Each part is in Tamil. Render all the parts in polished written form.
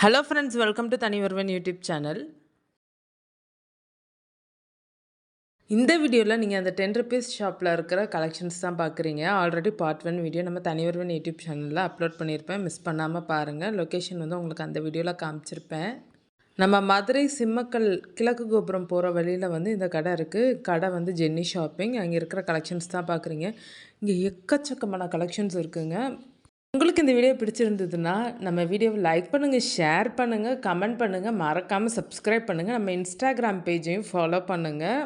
ஹலோ ஃப்ரெண்ட்ஸ், வெல்கம் டு தனி ஒருவன் யூடியூப் சேனல். இந்த வீடியோவில் நீங்கள் அந்த 10 ருபீஸ் ஷாப்பில் இருக்கிற கலெக்ஷன்ஸ் தான் பார்க்குறீங்க. ஆல்ரெடி பார்ட் 1 வீடியோ நம்ம தனி ஒருவன் யூடியூப் சேனலில் அப்லோட் பண்ணியிருப்பேன். மிஸ் பண்ணாமல் பாருங்கள். லொக்கேஷன் வந்து உங்களுக்கு அந்த வீடியோவில் காமிச்சிருப்பேன். நம்ம மதுரை சிம்மக்கல் கிழக்கு கோபுரம் போகிற வழியில் வந்து இந்த கடை இருக்குது. கடை வந்து ஜென்னி ஷாப்பிங். அங்கே இருக்கிற கலெக்ஷன்ஸ் தான் பார்க்குறீங்க. இங்கே எக்கச்சக்கமான கலெக்ஷன்ஸ் இருக்குங்க. உங்களுக்கு இந்த வீடியோ பிடிச்சிருந்ததுன்னா நம்ம வீடியோவை லைக் பண்ணுங்கள், ஷேர் பண்ணுங்கள், கமெண்ட் பண்ணுங்கள், மறக்காமல் சப்ஸ்கிரைப் பண்ணுங்கள். நம்ம இன்ஸ்டாகிராம் பேஜையும் ஃபாலோ பண்ணுங்கள்.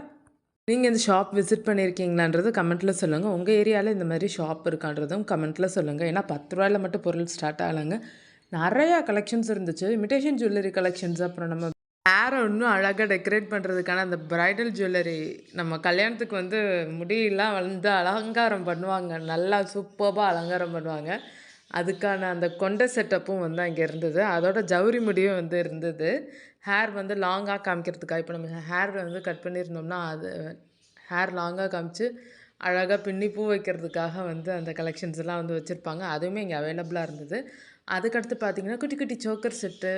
நீங்கள் இந்த ஷாப் விசிட் பண்ணியிருக்கீங்களான்றது கமெண்ட்டில் சொல்லுங்கள். உங்கள் ஏரியாவில் இந்த மாதிரி ஷாப் இருக்கான்றதும் கமெண்ட்டில் சொல்லுங்கள். ஏன்னா 10 ரூபாயில் மட்டும் பொருள் ஸ்டார்ட் ஆகலைங்க. நிறையா கலெக்ஷன்ஸ் இருந்துச்சு. இமிடேஷன் ஜுவல்லரி கலெக்ஷன்ஸ், அப்புறம் நம்ம ஹேரை இன்னும் அழகாக டெக்கரேட் பண்ணுறதுக்கான அந்த ப்ரைடல் ஜுவல்லரி, நம்ம கல்யாணத்துக்கு வந்து முடியெல்லாம் வந்து அலங்காரம் பண்ணுவாங்க, நல்லா சூப்பராக அலங்காரம் பண்ணுவாங்க. அதுக்கான அந்த கொண்ட செட்டப்பும் வந்து அங்கே இருந்தது. அதோட ஜவுரி முடியும் வந்து இருந்தது. ஹேர் வந்து லாங்காக காமிக்கிறதுக்காக, இப்போ நம்ம ஹேர் வந்து கட் பண்ணியிருந்தோம்னா அது ஹேர் லாங்காக காமிச்சு அழகாக பின்னி பூ வைக்கிறதுக்காக வந்து அந்த கலெக்ஷன்ஸ் எல்லாம் வந்து வச்சுருப்பாங்க. அதுவுமே இங்கே அவைலபிளாக இருந்தது. அதுக்கடுத்து பார்த்திங்கன்னா குட்டி குட்டி சோக்கர் செட்டு,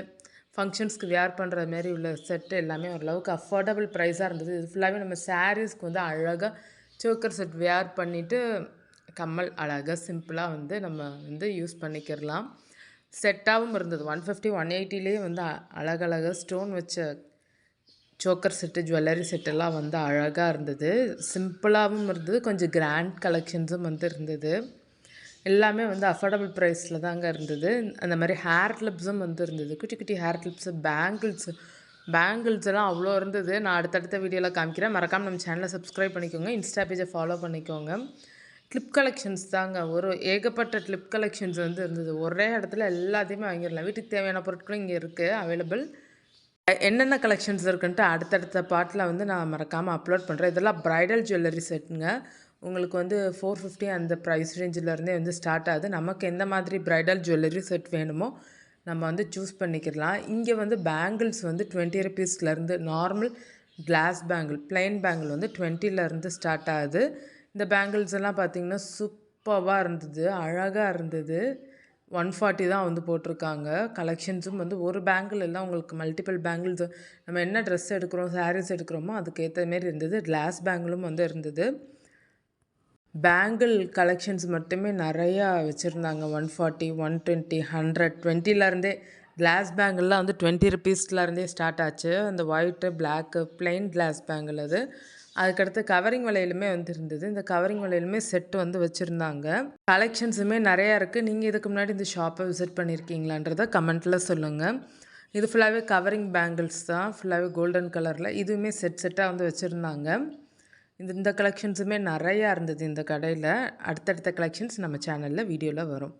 ஃபங்க்ஷன்ஸ்க்கு வியர் பண்ணுற மாரி உள்ள செட்டு எல்லாமே ஓரளவுக்கு அஃபோர்டபுள் ப்ரைஸாக இருந்தது. இது ஃபுல்லாகவே நம்ம சாரீஸ்க்கு வந்து அழகாக சோக்கர் செட் வியர் பண்ணிவிட்டு கம்மல் அழகாக சிம்பிளாக வந்து நம்ம வந்து யூஸ் பண்ணிக்கிறலாம். செட்டாகவும் இருந்தது. 150 180லேயே வந்து அழகழகாக ஸ்டோன் வச்ச சோக்கர் செட்டு, ஜுவல்லரி செட்டெல்லாம் வந்து அழகாக இருந்தது. சிம்பிளாகவும் இருந்தது, கொஞ்சம் கிராண்ட் கலெக்ஷன்ஸும் வந்து இருந்தது. எல்லாமே வந்து அஃபோர்டபுள் ப்ரைஸில் தாங்க இருந்தது. அந்த மாதிரி ஹேர் கிளிப்ஸும் வந்து இருந்தது. குட்டி குட்டி ஹேர் கிளிப்ஸு, பேங்கிள்ஸ் எல்லாம் அவ்வளோ இருந்தது. நான் அடுத்தடுத்த வீடியோவில் காமிக்கிறேன். மறக்காமல் நம்ம சேனலை சப்ஸ்கிரைப் பண்ணிக்கோங்க, இன்ஸ்டா பேஜை ஃபாலோ பண்ணிக்கோங்க. கிளிப் கலெக்ஷன்ஸ் தாங்க, ஒரு ஏகப்பட்ட கிளிப் கலெக்ஷன்ஸ் வந்து இருந்தது. ஒரே இடத்துல எல்லாத்தையுமே வாங்கிடலாம். வீட்டுக்கு தேவையான பொருட்களும் இங்கே இருக்குது அவைலபிள். என்னென்ன கலெக்ஷன்ஸ் இருக்குன்ட்டு அடுத்தடுத்த பார்ட்டில் வந்து நான் மறக்காமல் அப்லோட் பண்ணுறேன். இதெல்லாம் ப்ரைடல் ஜுவல்லரி செட்டுங்க. உங்களுக்கு வந்து 450 அந்த ப்ரைஸ் ரேஞ்சிலேருந்தே வந்து ஸ்டார்ட் ஆகுது. நமக்கு எந்த மாதிரி ப்ரைடல் ஜுவல்லரி செட் வேணுமோ நம்ம வந்து சூஸ் பண்ணிக்கலாம். இங்கே வந்து பேங்கிள்ஸ் வந்து 20 ருபீஸ்லேருந்து, normal glass bangle, plain bangle வந்து 20லேருந்து ஸ்டார்ட் ஆகுது. இந்த பேங்கிள்ஸ் எல்லாம் பார்த்திங்கன்னா சூப்பராக இருந்தது, அழகாக இருந்தது. 140 தான் வந்து போட்டிருக்காங்க. கலெக்ஷன்ஸும் வந்து ஒரு பேங்கிள் எல்லாம் உங்களுக்கு மல்டிபிள் பேங்கிள்ஸ், நம்ம என்ன ட்ரெஸ் எடுக்கிறோம், சாரீஸ் எடுக்கிறோமோ அதுக்கேற்ற மாரி இருந்தது. கிளாஸ் பேங்கிளும் வந்து இருந்தது. பேங்கிள் கலெக்ஷன்ஸ் மட்டுமே நிறையா வச்சுருந்தாங்க. 140 120 100 20லேருந்தே கிளாஸ் பேங்கிள்லாம் வந்து 20 ருபீஸ்லேருந்தே ஸ்டார்ட் ஆச்சு. அந்த white, black, plain glass bangle அது. அதுக்கடுத்து கவரிங் வளையலுமே வந்து இருந்தது. இந்த கவரிங் வளையலுமே செட்டு வந்து வச்சுருந்தாங்க. கலெக்ஷன்ஸுமே நிறையா இருக்குது. நீங்கள் இதுக்கு முன்னாடி இந்த ஷாப்பை விசிட் பண்ணியிருக்கீங்களான்றதை கமெண்ட்டில் சொல்லுங்கள். இது ஃபுல்லாகவே கவரிங் பேங்கிள்ஸ் தான், ஃபுல்லாகவே கோல்டன் கலரில். இதுவுமே செட்டாக வந்து வச்சுருந்தாங்க. இந்த கலெக்ஷன்ஸுமே நிறையா இருந்தது இந்த கடையில். அடுத்தடுத்த கலெக்ஷன்ஸ் நம்ம சேனலில் வீடியோவில் வரும்.